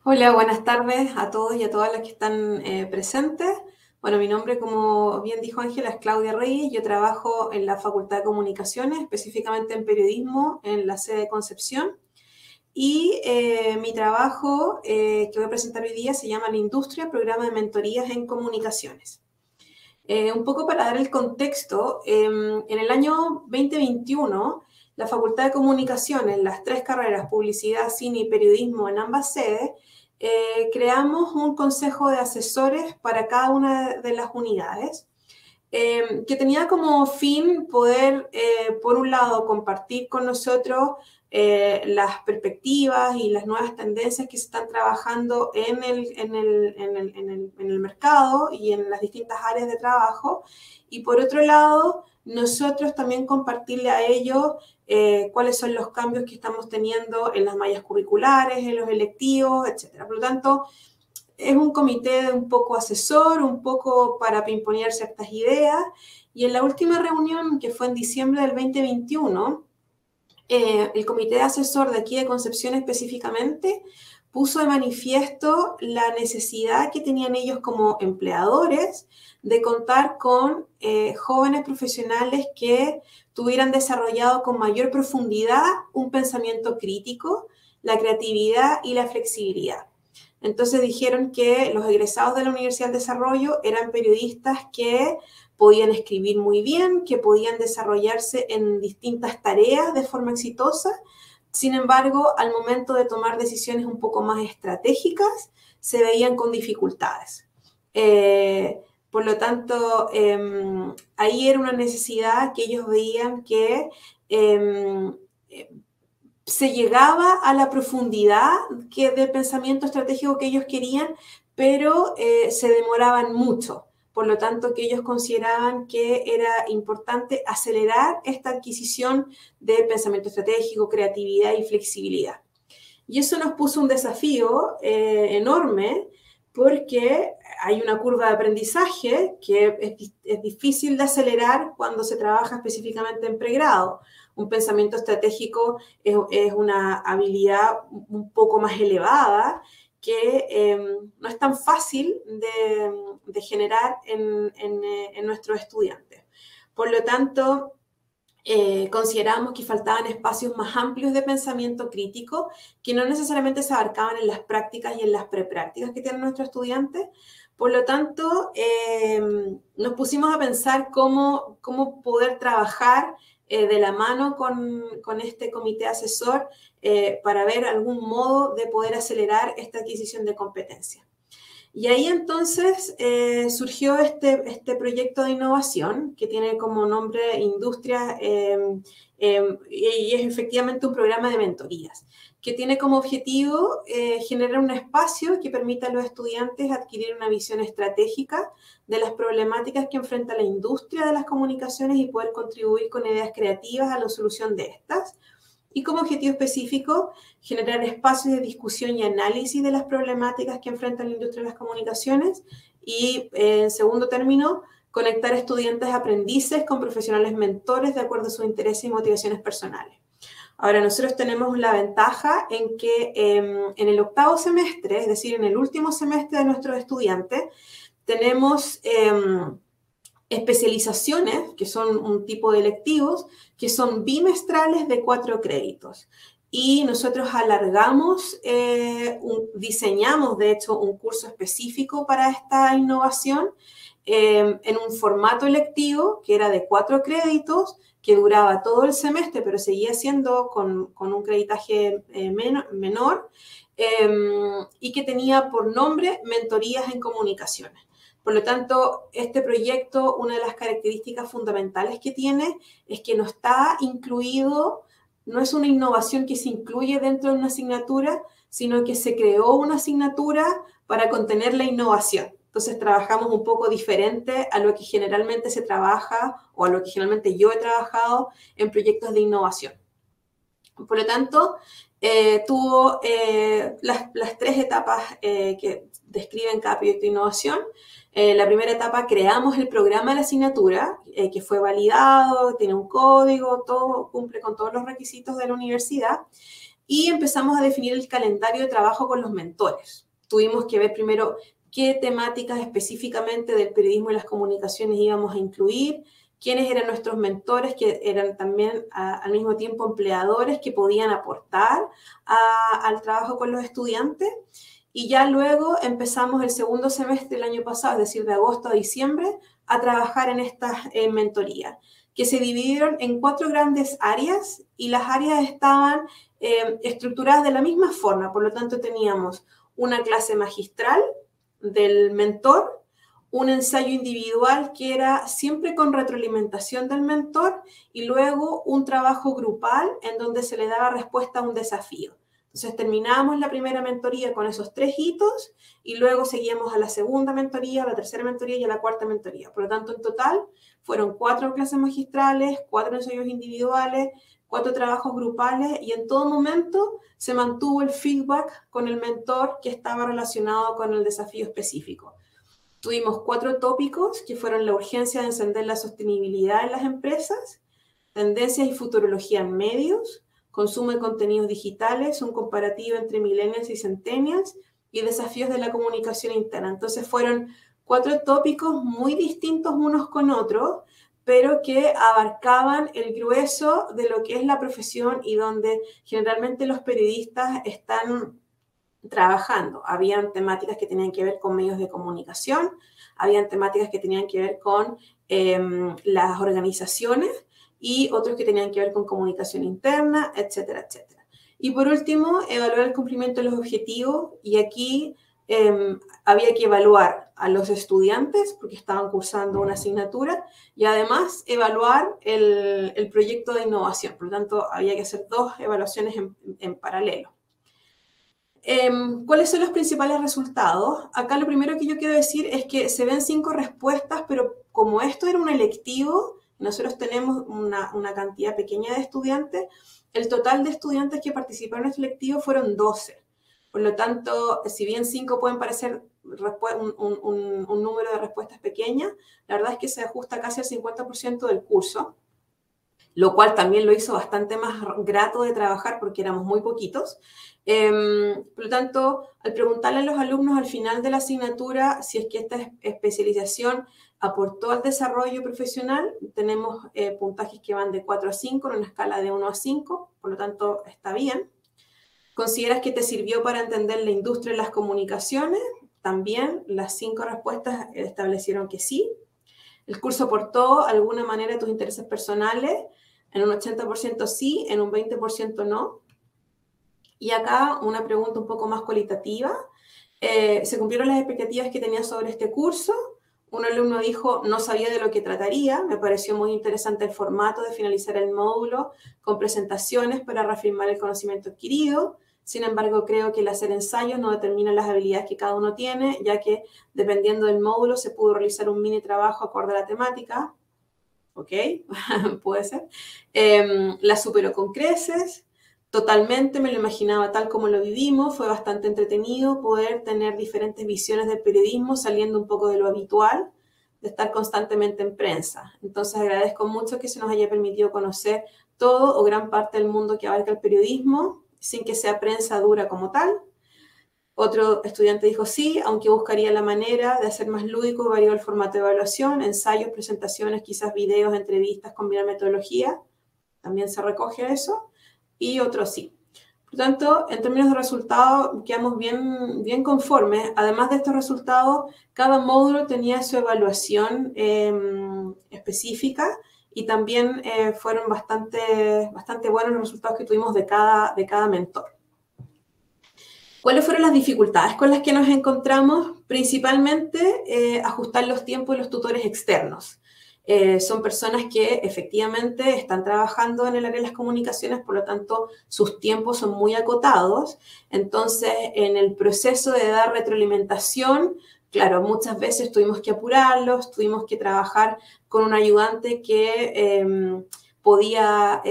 Hola, buenas tardes a todos y a todas las que están presentes. Bueno, mi nombre, como bien dijo Ángela, es Claudia Reyes. Yo trabajo en la Facultad de Comunicaciones, específicamente en periodismo, en la sede de Concepción. Y mi trabajo que voy a presentar hoy día se llama La Industria, Programa de Mentorías en Comunicaciones. Un poco para dar el contexto, en el año 2021, la Facultad de Comunicaciones, las tres carreras, publicidad, cine y periodismo en ambas sedes, creamos un consejo de asesores para cada una de las unidades, que tenía como fin poder, por un lado, compartir con nosotros las perspectivas y las nuevas tendencias que se están trabajando en el mercado y en las distintas áreas de trabajo, y por otro lado, nosotros también compartirle a ellos cuáles son los cambios que estamos teniendo en las mallas curriculares, en los electivos, etc. Por lo tanto, es un comité un poco asesor, un poco para pimponear ciertas ideas, y en la última reunión, que fue en diciembre del 2021, el comité de asesor de aquí de Concepción específicamente puso de manifiesto la necesidad que tenían ellos como empleadores de contar con jóvenes profesionales que tuvieran desarrollado con mayor profundidad un pensamiento crítico, la creatividad y la flexibilidad. Entonces dijeron que los egresados de la Universidad del Desarrollo eran periodistas que podían escribir muy bien, que podían desarrollarse en distintas tareas de forma exitosa. Sin embargo, al momento de tomar decisiones un poco más estratégicas, se veían con dificultades. Por lo tanto, ahí era una necesidad que ellos veían que se llegaba a la profundidad del pensamiento estratégico que ellos querían, pero se demoraban mucho. Por lo tanto, que ellos consideraban que era importante acelerar esta adquisición de pensamiento estratégico, creatividad y flexibilidad. Y eso nos puso un desafío enorme, porque hay una curva de aprendizaje que es difícil de acelerar cuando se trabaja específicamente en pregrado. Un pensamiento estratégico es una habilidad un poco más elevada que no es tan fácil de generar en nuestros estudiantes. Por lo tanto, consideramos que faltaban espacios más amplios de pensamiento crítico que no necesariamente se abarcaban en las prácticas y en las preprácticas que tienen nuestros estudiantes. Por lo tanto, nos pusimos a pensar cómo poder trabajar de la mano con este comité asesor para ver algún modo de poder acelerar esta adquisición de competencias. Y ahí entonces surgió este proyecto de innovación que tiene como nombre Industria, y es efectivamente un programa de mentorías que tiene como objetivo generar un espacio que permita a los estudiantes adquirir una visión estratégica de las problemáticas que enfrenta la industria de las comunicaciones y poder contribuir con ideas creativas a la solución de estas. Y como objetivo específico, generar espacios de discusión y análisis de las problemáticas que enfrenta la industria de las comunicaciones. Y, en segundo término, conectar estudiantes aprendices con profesionales mentores de acuerdo a sus intereses y motivaciones personales. Ahora, nosotros tenemos la ventaja en que en el octavo semestre, es decir, en el último semestre de nuestros estudiantes, tenemos especializaciones, que son un tipo de electivos, que son bimestrales de 4 créditos. Y nosotros alargamos, diseñamos de hecho un curso específico para esta innovación en un formato electivo que era de 4 créditos, que duraba todo el semestre, pero seguía siendo con un creditaje menor, y que tenía por nombre Mentorías en Comunicaciones. Por lo tanto, este proyecto, una de las características fundamentales que tiene es que no está incluido, no es una innovación que se incluye dentro de una asignatura, sino que se creó una asignatura para contener la innovación. Entonces, trabajamos un poco diferente a lo que generalmente se trabaja o a lo que generalmente yo he trabajado en proyectos de innovación. Por lo tanto, tuvo las 3 etapas que describen cada proyecto de innovación. La primera etapa, creamos el programa de la asignatura, que fue validado, tiene un código, todo cumple con todos los requisitos de la universidad. y empezamos a definir el calendario de trabajo con los mentores. Tuvimos que ver primero qué temáticas específicamente del periodismo y las comunicaciones íbamos a incluir, quiénes eran nuestros mentores, que eran también al mismo tiempo empleadores que podían aportar al trabajo con los estudiantes. Y ya luego empezamos el segundo semestre del año pasado, es decir, de agosto a diciembre, a trabajar en estas mentorías, que se dividieron en 4 grandes áreas y las áreas estaban estructuradas de la misma forma. Por lo tanto, teníamos una clase magistral del mentor, un ensayo individual que era siempre con retroalimentación del mentor y luego un trabajo grupal en donde se le daba respuesta a un desafío. Entonces terminábamos la primera mentoría con esos 3 hitos y luego seguíamos a la segunda mentoría, a la tercera mentoría y a la cuarta mentoría. Por lo tanto, en total fueron 4 clases magistrales, 4 ensayos individuales, 4 trabajos grupales y en todo momento se mantuvo el feedback con el mentor que estaba relacionado con el desafío específico. Tuvimos 4 tópicos que fueron la urgencia de encender la sostenibilidad en las empresas, tendencias y futurología en medios, consumo de contenidos digitales, un comparativo entre millennials y centennials y desafíos de la comunicación interna. Entonces fueron 4 tópicos muy distintos unos con otros, pero que abarcaban el grueso de lo que es la profesión y donde generalmente los periodistas están trabajando. Habían temáticas que tenían que ver con medios de comunicación, habían temáticas que tenían que ver con las organizaciones y otros que tenían que ver con comunicación interna, etcétera, etcétera. Y por último, evaluar el cumplimiento de los objetivos y aquí había que evaluar a los estudiantes porque estaban cursando una asignatura y además evaluar el proyecto de innovación. Por lo tanto, había que hacer 2 evaluaciones en paralelo. ¿Cuáles son los principales resultados? Acá lo primero que yo quiero decir es que se ven 5 respuestas, pero como esto era un electivo, nosotros tenemos una cantidad pequeña de estudiantes, el total de estudiantes que participaron en este electivo fueron 12. Por lo tanto, si bien 5 pueden parecer un número de respuestas pequeñas, la verdad es que se ajusta casi al 50% del curso, lo cual también lo hizo bastante más grato de trabajar porque éramos muy poquitos. Por lo tanto, al preguntarle a los alumnos al final de la asignatura si es que esta especialización aportó al desarrollo profesional, tenemos puntajes que van de 4 a 5 en una escala de 1 a 5, por lo tanto está bien. ¿Consideras que te sirvió para entender la industria de las comunicaciones? También las 5 respuestas establecieron que sí. ¿El curso aportó de alguna manera tus intereses personales? En un 80% sí, en un 20% no. Y acá una pregunta un poco más cualitativa. ¿Se cumplieron las expectativas que tenía sobre este curso? Un alumno dijo, no sabía de lo que trataría, me pareció muy interesante el formato de finalizar el módulo con presentaciones para reafirmar el conocimiento adquirido. Sin embargo, creo que el hacer ensayos no determina las habilidades que cada uno tiene, ya que dependiendo del módulo se pudo realizar un mini trabajo acorde a la temática. ¿Ok? Puede ser. La superó con creces. Totalmente, me lo imaginaba tal como lo vivimos, fue bastante entretenido poder tener diferentes visiones del periodismo saliendo un poco de lo habitual, de estar constantemente en prensa. Entonces agradezco mucho que se nos haya permitido conocer todo o gran parte del mundo que abarca el periodismo, sin que sea prensa dura como tal. Otro estudiante dijo sí, aunque buscaría la manera de hacer más lúdico y variado el formato de evaluación, ensayos, presentaciones, quizás videos, entrevistas, combinar metodología, también se recoge eso. Y otros sí. Por tanto, en términos de resultados, quedamos bien conformes. Además de estos resultados, cada módulo tenía su evaluación específica y también fueron bastante buenos los resultados que tuvimos de cada mentor. ¿Cuáles fueron las dificultades con las que nos encontramos? Principalmente ajustar los tiempos de los tutores externos. Son personas que efectivamente están trabajando en el área de las comunicaciones, por lo tanto sus tiempos son muy acotados. Entonces, en el proceso de dar retroalimentación, claro, muchas veces tuvimos que apurarlos, tuvimos que trabajar con un ayudante que podía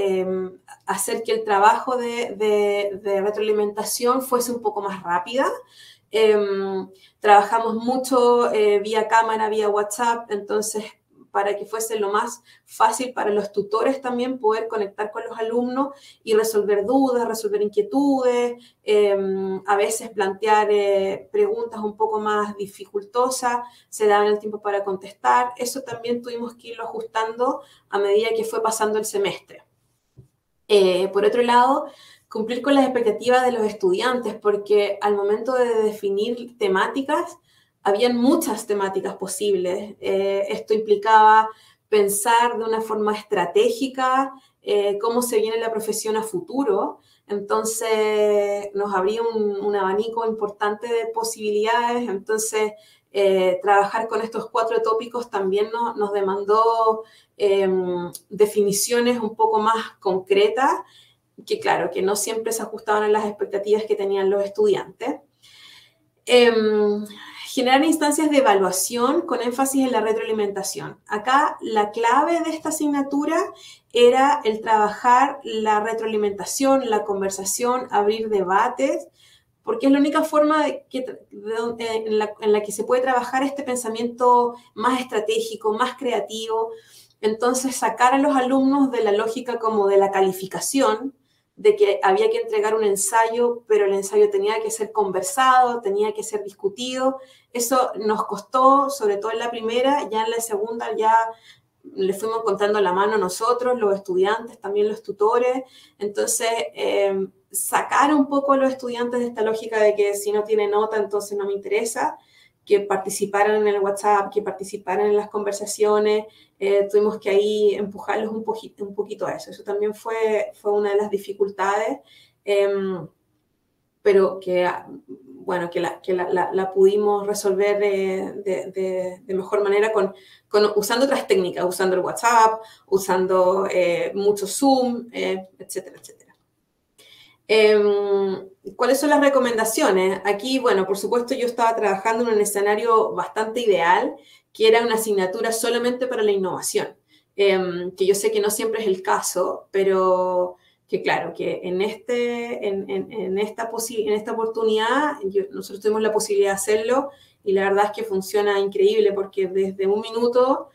hacer que el trabajo de retroalimentación fuese un poco más rápida. Trabajamos mucho vía cámara, vía WhatsApp, entonces para que fuese lo más fácil para los tutores también poder conectar con los alumnos y resolver dudas, resolver inquietudes, a veces plantear preguntas un poco más dificultosas, se daban el tiempo para contestar. Eso también tuvimos que irlo ajustando a medida que fue pasando el semestre. Por otro lado, cumplir con las expectativas de los estudiantes, porque al momento de definir temáticas, habían muchas temáticas posibles. Esto implicaba pensar de una forma estratégica cómo se viene la profesión a futuro. Entonces, nos abría un abanico importante de posibilidades. Entonces, trabajar con estos 4 tópicos también nos demandó definiciones un poco más concretas, que claro, que no siempre se ajustaban a las expectativas que tenían los estudiantes. Generar instancias de evaluación con énfasis en la retroalimentación. Acá la clave de esta asignatura era el trabajar la retroalimentación, la conversación, abrir debates, porque es la única forma en la que se puede trabajar este pensamiento más estratégico, más creativo. Entonces, sacar a los alumnos de la lógica como de la calificación, de que había que entregar un ensayo, pero el ensayo tenía que ser conversado, tenía que ser discutido. Eso nos costó, sobre todo en la primera, ya en la segunda ya le fuimos encontrando la mano nosotros, los estudiantes, también los tutores. Entonces, sacar un poco a los estudiantes de esta lógica de que si no tiene nota, entonces no me interesa, que participaran en el WhatsApp, que participaran en las conversaciones. Tuvimos que ahí empujarlos un poquito a eso. Eso también fue una de las dificultades, pero que, bueno, que la pudimos resolver de mejor manera usando otras técnicas, usando el WhatsApp, usando mucho Zoom, etcétera, etcétera. ¿Cuáles son las recomendaciones? Aquí, bueno, por supuesto yo estaba trabajando en un escenario bastante ideal, que era una asignatura solamente para la innovación, que yo sé que no siempre es el caso, pero que claro, que en esta oportunidad nosotros tuvimos la posibilidad de hacerlo y la verdad es que funciona increíble porque desde un minuto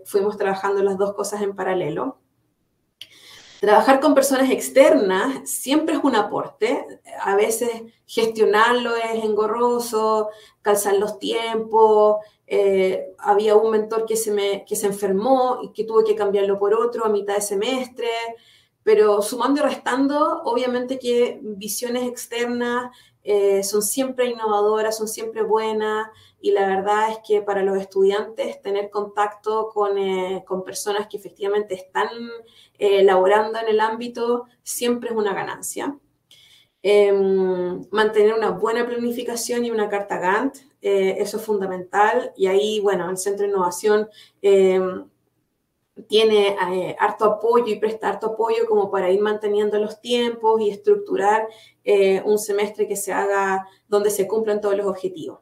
fuimos trabajando las dos cosas en paralelo. Trabajar con personas externas siempre es un aporte. A veces gestionarlo es engorroso, calzar los tiempos. Había un mentor que se enfermó y que tuve que cambiarlo por otro a mitad de semestre. Pero sumando y restando, obviamente que visiones externas son siempre innovadoras, son siempre buenas, y la verdad es que para los estudiantes tener contacto con personas que efectivamente están laborando en el ámbito siempre es una ganancia. Mantener una buena planificación y una carta Gantt, eso es fundamental, y ahí, bueno, el Centro de Innovación tiene harto apoyo y presta harto apoyo como para ir manteniendo los tiempos y estructurar un semestre que se haga donde se cumplan todos los objetivos.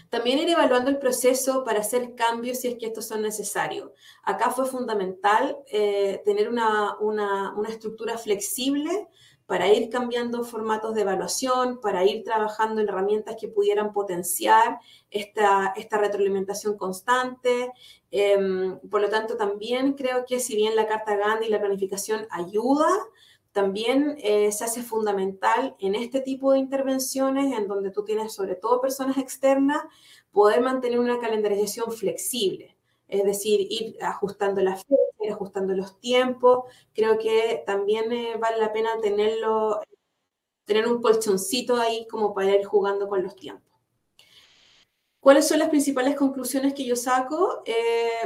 También ir evaluando el proceso para hacer cambios si es que estos son necesarios. Acá fue fundamental tener una estructura flexible para ir cambiando formatos de evaluación, para ir trabajando en herramientas que pudieran potenciar esta retroalimentación constante. Por lo tanto, también creo que si bien la Carta Gantt y la planificación ayuda, también se hace fundamental en este tipo de intervenciones, en donde tú tienes sobre todo personas externas, poder mantener una calendarización flexible. Es decir, ir ajustando las fechas, ir ajustando los tiempos. Creo que también vale la pena tener un colchoncito ahí como para ir jugando con los tiempos. ¿Cuáles son las principales conclusiones que yo saco?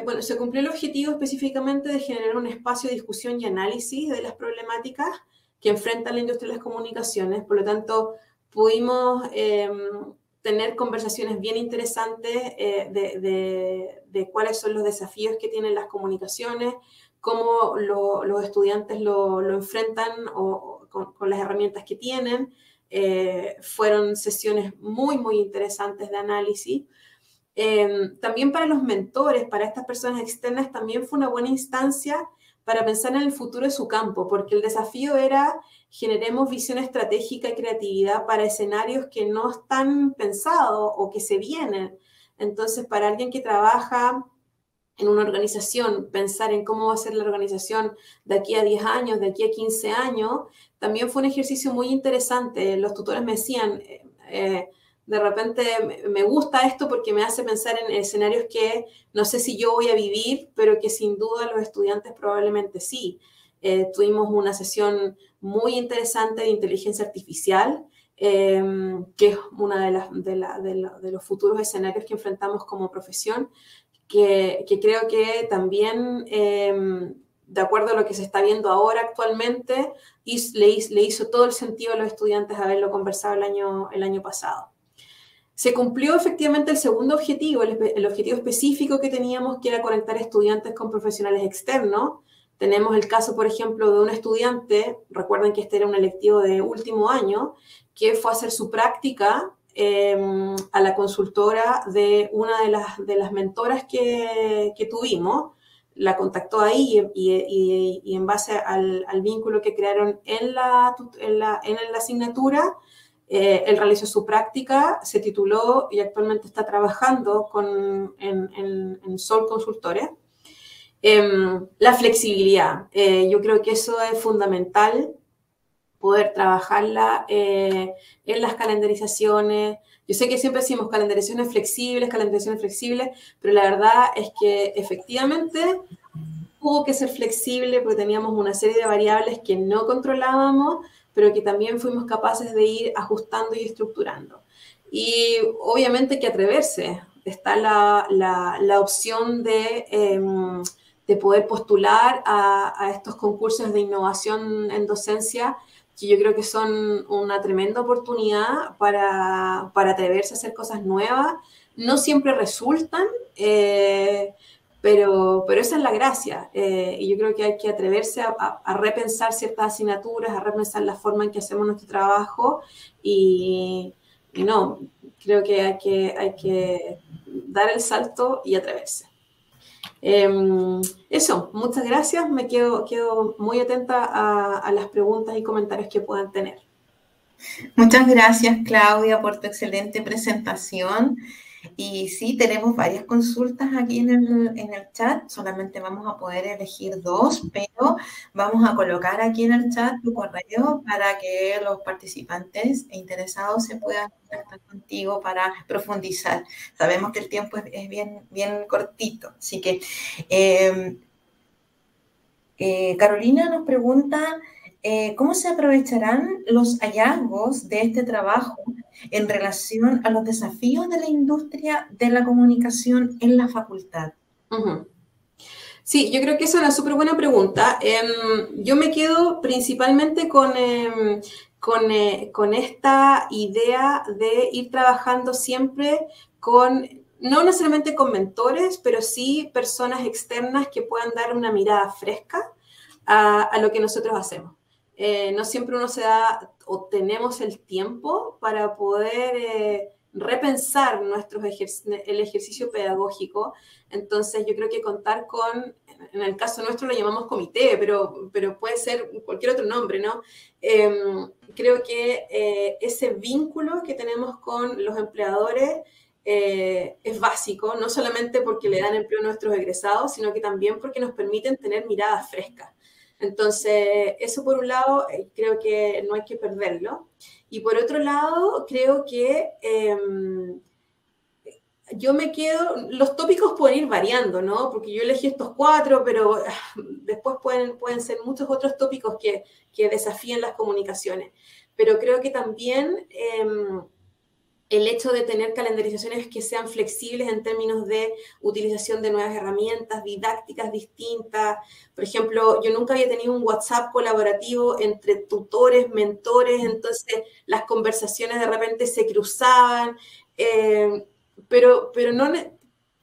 Bueno, se cumplió el objetivo específicamente de generar un espacio de discusión y análisis de las problemáticas que enfrenta la industria de las comunicaciones. Por lo tanto, pudimos tener conversaciones bien interesantes de cuáles son los desafíos que tienen las comunicaciones, cómo los estudiantes lo enfrentan con las herramientas que tienen. Fueron sesiones muy, muy interesantes de análisis. También para los mentores, para estas personas externas, también fue una buena instancia para pensar en el futuro de su campo, porque el desafío era generemos visión estratégica y creatividad para escenarios que no están pensados o que se vienen. Entonces, para alguien que trabaja en una organización, pensar en cómo va a ser la organización de aquí a 10 años, de aquí a 15 años, también fue un ejercicio muy interesante. Los tutores me decían, de repente me gusta esto porque me hace pensar en escenarios que no sé si yo voy a vivir, pero que sin duda los estudiantes probablemente sí. Tuvimos una sesión muy interesante de inteligencia artificial, que es uno de los futuros escenarios que enfrentamos como profesión, que creo que también, de acuerdo a lo que se está viendo ahora actualmente, le hizo todo el sentido a los estudiantes haberlo conversado el año pasado. Se cumplió efectivamente el segundo objetivo, el objetivo específico que teníamos, que era conectar estudiantes con profesionales externos. Tenemos el caso, por ejemplo, de un estudiante, recuerden que este era un electivo de último año, que fue a hacer su práctica a la consultora de una de las mentoras que tuvimos. La contactó ahí y en base al vínculo que crearon en la asignatura, él realizó su práctica, se tituló y actualmente está trabajando en Sol Consultores. La flexibilidad, yo creo que eso es fundamental, poder trabajarla en las calendarizaciones. Yo sé que siempre decimos calendarizaciones flexibles, pero la verdad es que efectivamente tuvo que ser flexible porque teníamos una serie de variables que no controlábamos, pero que también fuimos capaces de ir ajustando y estructurando. Y obviamente hay que atreverse. Está la opción de poder postular a estos concursos de innovación en docencia, que yo creo que son una tremenda oportunidad para atreverse a hacer cosas nuevas. No siempre resultan, pero esa es la gracia, y yo creo que hay que atreverse a repensar ciertas asignaturas, a repensar la forma en que hacemos nuestro trabajo y no, creo que hay que dar el salto y atreverse. Eso, muchas gracias, quedo muy atenta a las preguntas y comentarios que puedan tener. Muchas gracias, Claudia, por tu excelente presentación. Y sí, tenemos varias consultas aquí en el chat. Solamente vamos a poder elegir dos, pero vamos a colocar aquí en el chat tu correo para que los participantes e interesados se puedan contactar contigo para profundizar. Sabemos que el tiempo es bien cortito, así que Carolina nos pregunta ¿cómo se aprovecharán los hallazgos de este trabajo en relación a los desafíos de la industria de la comunicación en la facultad? Uh-huh. Sí, yo creo que esa es una súper buena pregunta. Yo me quedo principalmente con esta idea de ir trabajando siempre no necesariamente con mentores, pero sí personas externas que puedan dar una mirada fresca a lo que nosotros hacemos. No siempre uno se da o tenemos el tiempo para poder repensar el ejercicio pedagógico. Entonces yo creo que contar en el caso nuestro lo llamamos comité, pero puede ser cualquier otro nombre, ¿no? Creo que ese vínculo que tenemos con los empleadores es básico, no solamente porque le dan empleo a nuestros egresados, sino que también porque nos permiten tener miradas frescas. Entonces, eso por un lado, creo que no hay que perderlo. Y por otro lado, creo que yo me quedo, los tópicos pueden ir variando, ¿no? Porque yo elegí estos 4, pero después pueden ser muchos otros tópicos que desafían las comunicaciones. Pero creo que también el hecho de tener calendarizaciones que sean flexibles en términos de utilización de nuevas herramientas didácticas distintas. Por ejemplo, yo nunca había tenido un WhatsApp colaborativo entre tutores, mentores, entonces las conversaciones de repente se cruzaban, pero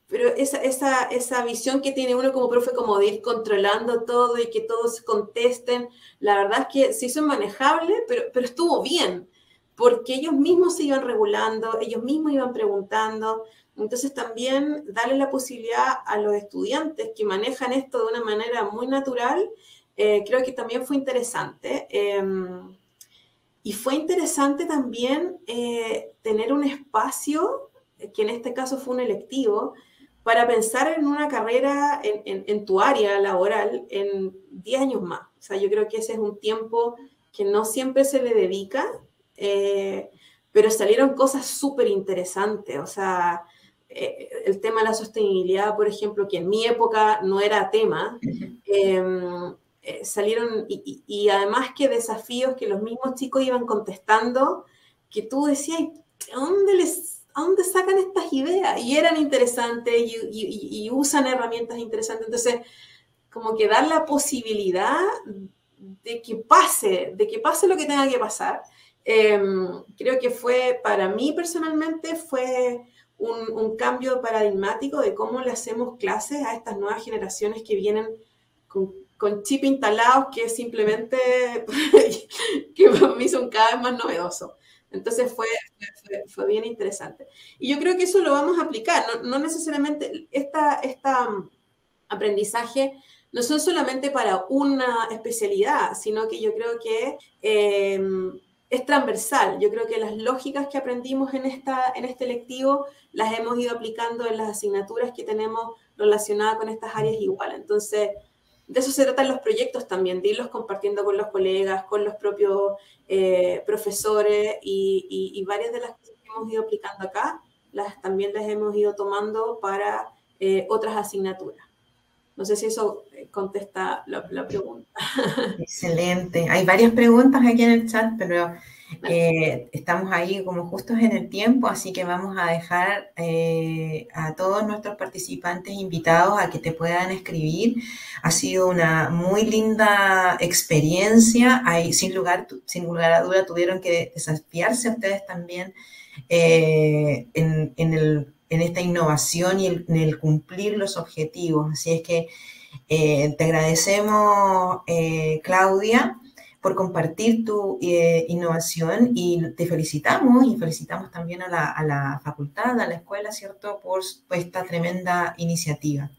esa visión que tiene uno como profe, como de ir controlando todo y que todos contesten, la verdad es que se hizo manejable, pero estuvo bien, porque ellos mismos se iban regulando, ellos mismos iban preguntando. Entonces también darle la posibilidad a los estudiantes que manejan esto de una manera muy natural, creo que también fue interesante. Y fue interesante también tener un espacio que en este caso fue un electivo, para pensar en una carrera en tu área laboral en 10 años más. O sea, yo creo que ese es un tiempo que no siempre se le dedica, pero salieron cosas súper interesantes. O sea, el tema de la sostenibilidad, por ejemplo, que en mi época no era tema, salieron, y además que desafíos que los mismos chicos iban contestando, que tú decías, ¿a dónde sacan estas ideas? Y eran interesantes y usan herramientas interesantes. Entonces, como que dar la posibilidad de que pase lo que tenga que pasar. Creo que fue, para mí personalmente, fue un cambio paradigmático de cómo le hacemos clases a estas nuevas generaciones que vienen con chip instalados, que simplemente que para mí son cada vez más novedosos. Entonces fue bien interesante. Y yo creo que eso lo vamos a aplicar. No necesariamente esta aprendizaje no son solamente para una especialidad, sino que yo creo que es transversal. Yo creo que las lógicas que aprendimos en este lectivo las hemos ido aplicando en las asignaturas que tenemos relacionadas con estas áreas igual. Entonces, de eso se tratan los proyectos también, de irlos compartiendo con los colegas, con los propios profesores, y varias de las cosas que hemos ido aplicando acá, también las hemos ido tomando para otras asignaturas. No sé si eso contesta la pregunta. Excelente. Hay varias preguntas aquí en el chat, pero estamos ahí como justos en el tiempo, así que vamos a dejar a todos nuestros participantes invitados a que te puedan escribir. Ha sido una muy linda experiencia. Sin lugar a duda tuvieron que desafiarse ustedes también en esta innovación y en el cumplir los objetivos. Así es que te agradecemos, Claudia, por compartir tu innovación, y te felicitamos, y felicitamos también a la facultad, a la escuela, ¿cierto?, por esta tremenda iniciativa.